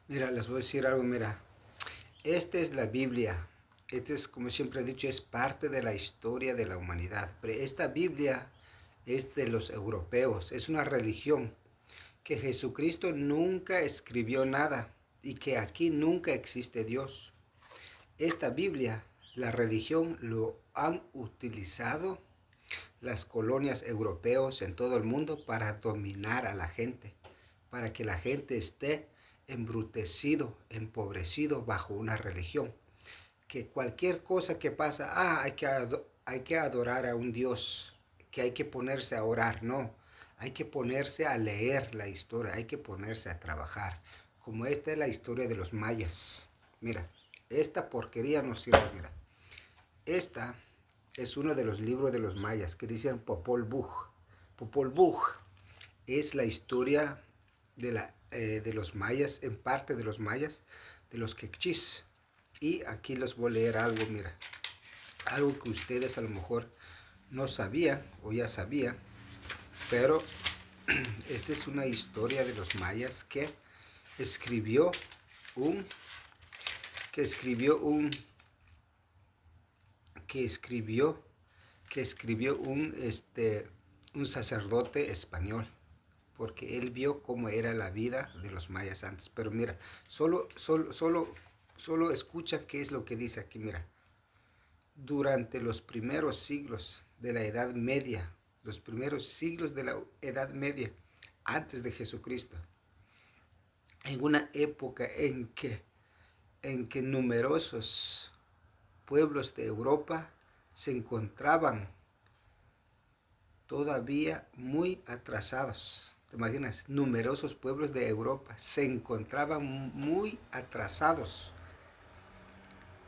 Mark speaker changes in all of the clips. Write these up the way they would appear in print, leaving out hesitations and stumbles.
Speaker 1: Mira, les voy a decir algo, mira. Esta es la Biblia. Esta es, como siempre he dicho, es parte de la historia de la humanidad. Pero esta Biblia es de los europeos, es una religión que Jesucristo nunca escribió nada y que aquí nunca existe Dios. Esta Biblia, la religión lo han utilizado las colonias europeos en todo el mundo para dominar a la gente, para que la gente esté embrutecido, empobrecido bajo una religión. Que cualquier cosa que pasa, hay que adorar a un Dios, que hay que ponerse a orar, no. Hay que ponerse a leer la historia, hay que ponerse a trabajar. Como esta es la historia de los mayas. Mira, esta porquería no sirve, mira. Esta es uno de los libros de los mayas que dicen Popol Vuh. Popol Vuh es la historia de los mayas, en parte de los mayas, de los quechis. Y aquí les voy a leer algo, mira, algo que ustedes a lo mejor no sabían o ya sabían, pero esta es una historia de los mayas escribió un, que escribió un, que escribió, que escribió un sacerdote español, porque él vio cómo era la vida de los mayas antes. Pero mira, solo escucha qué es lo que dice aquí, mira. Durante los primeros siglos de la Edad Media, los primeros siglos de la Edad Media, antes de Jesucristo, en una época en que numerosos pueblos de Europa se encontraban todavía muy atrasados. ¿Te imaginas? Numerosos pueblos de Europa se encontraban muy atrasados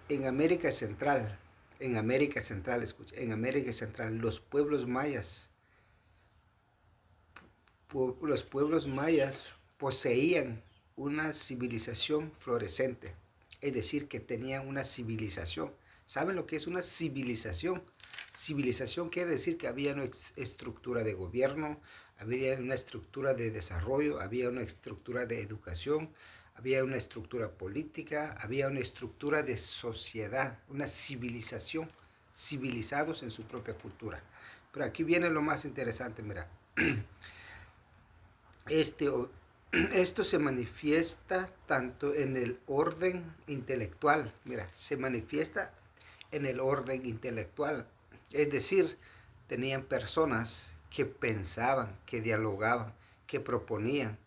Speaker 1: en América Central. Escucha, en América Central, los pueblos mayas poseían una civilización florescente, es decir, que tenían una civilización. ¿Saben lo que es una civilización? Civilización quiere decir que había una estructura de gobierno, había una estructura de desarrollo, había una estructura de educación, había una estructura política, había una estructura de sociedad, una civilización, civilizados en su propia cultura. Pero aquí viene lo más interesante, mira. Este, Esto se manifiesta tanto en el orden intelectual, mira, se manifiesta en el orden intelectual, es decir, tenían personas que pensaban, que dialogaban, que proponían,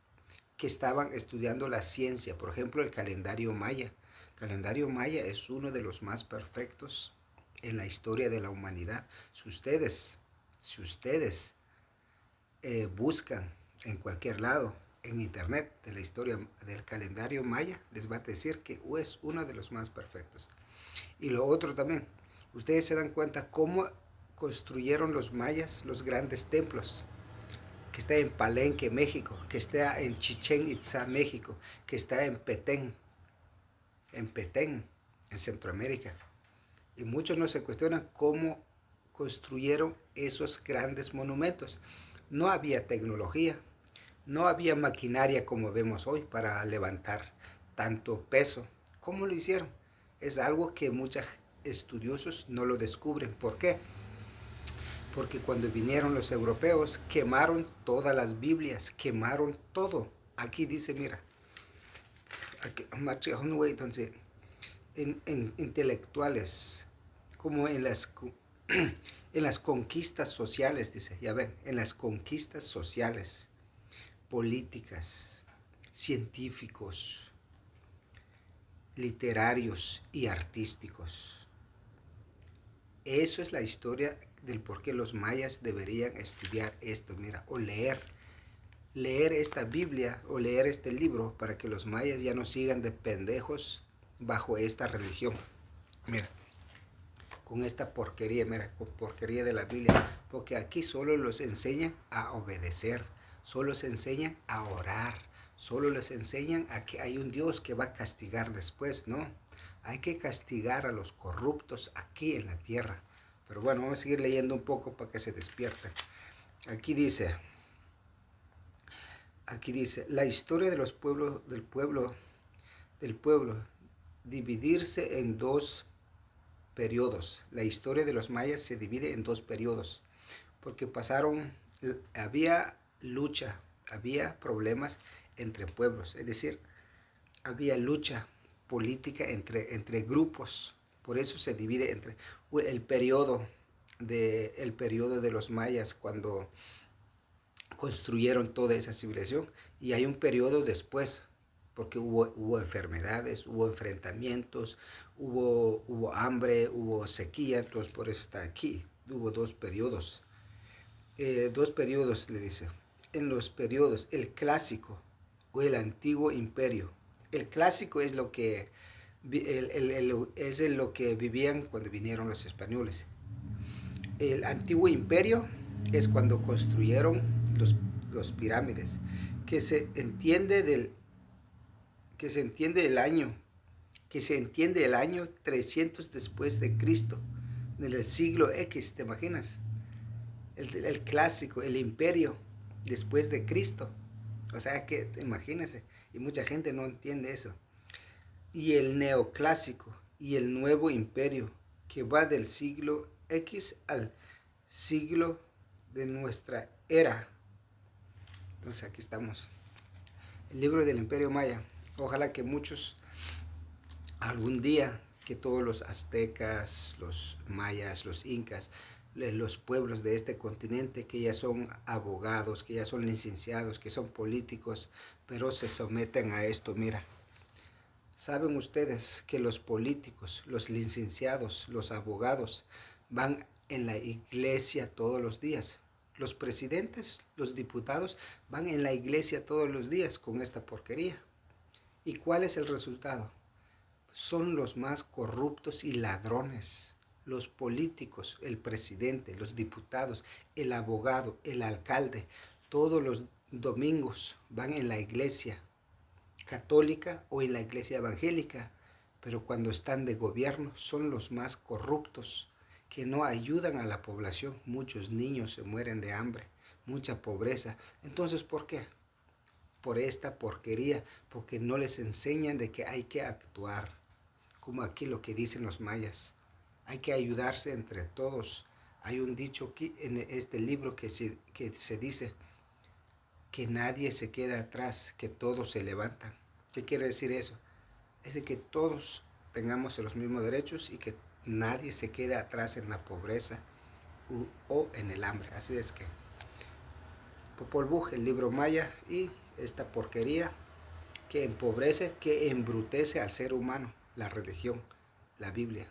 Speaker 1: que estaban estudiando la ciencia, por ejemplo, el calendario maya. El calendario maya es uno de los más perfectos en la historia de la humanidad. Si ustedes buscan en cualquier lado en internet de la historia del calendario maya, les va a decir que es uno de los más perfectos. Y lo otro también, ustedes se dan cuenta cómo construyeron los mayas los grandes templos, que está en Palenque, México, que está en Chichén Itzá, México, que está en Petén, en Centroamérica. Y muchos no se cuestionan cómo construyeron esos grandes monumentos. No había tecnología, no había maquinaria como vemos hoy para levantar tanto peso. ¿Cómo lo hicieron? Es algo que muchos estudiosos no lo descubren. ¿Por qué? Porque cuando vinieron los europeos quemaron todas las Biblias, quemaron todo. Aquí dice, mira, aquí, entonces, en intelectuales, como en las conquistas sociales, dice, ya ven, en las conquistas sociales, políticas, científicos, literarios y artísticos. Eso es la historia del por qué los mayas deberían estudiar esto, mira, o leer esta Biblia o leer este libro para que los mayas ya no sigan de pendejos bajo esta religión. Mira, con esta porquería, mira, con porquería de la Biblia, porque aquí solo los enseñan a obedecer, solo les enseñan a orar, solo les enseñan a que hay un Dios que va a castigar después, ¿no? Hay que castigar a los corruptos aquí en la tierra. Pero bueno, vamos a seguir leyendo un poco para que se despierten. Aquí dice, la historia de los pueblos, del pueblo del pueblo dividirse en dos periodos. La historia de los mayas se divide en dos periodos, porque había lucha, había problemas entre pueblos, es decir, había lucha política entre grupos. Por eso se divide entre el periodo de los mayas, cuando construyeron toda esa civilización, y hay un periodo después, porque hubo enfermedades, hubo enfrentamientos, hubo hambre, hubo sequía. Entonces por eso está aquí. Hubo dos periodos, le dice. En los periodos, el clásico o el antiguo imperio. El clásico es lo que es en lo que vivían cuando vinieron los españoles. El antiguo imperio es cuando construyeron los pirámides, que se entiende el año, que se entiende el año 300 después de Cristo, en el siglo X, ¿te imaginas? El clásico, el imperio después de Cristo. O sea que, imagínense, y mucha gente no entiende eso. Y el neoclásico y el nuevo imperio, que va del siglo X al siglo de nuestra era. Entonces aquí estamos. El libro del Imperio Maya. Ojalá que muchos, algún día, que todos los aztecas, los mayas, los incas, los pueblos de este continente, que ya son abogados, que ya son licenciados, que son políticos, pero se someten a esto. Mira, ¿saben ustedes que los políticos, los licenciados, los abogados van en la iglesia todos los días? Los presidentes, los diputados van en la iglesia todos los días con esta porquería. ¿Y cuál es el resultado? Son los más corruptos y ladrones. Los políticos, el presidente, los diputados, el abogado, el alcalde, todos los domingos van en la iglesia católica o en la iglesia evangélica, pero cuando están de gobierno son los más corruptos, que no ayudan a la población. Muchos niños se mueren de hambre, mucha pobreza. Entonces, ¿por qué? Por esta porquería, porque no les enseñan de que hay que actuar, como aquí lo que dicen los mayas. Hay que ayudarse entre todos. Hay un dicho aquí en este libro que se dice que nadie se queda atrás, que todos se levantan. ¿Qué quiere decir eso? Es de que todos tengamos los mismos derechos y que nadie se quede atrás en la pobreza o en el hambre. Así es que Popol Vuh, el libro maya, y esta porquería que empobrece, que embrutece al ser humano, la religión, la Biblia.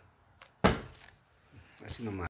Speaker 1: Así nomás.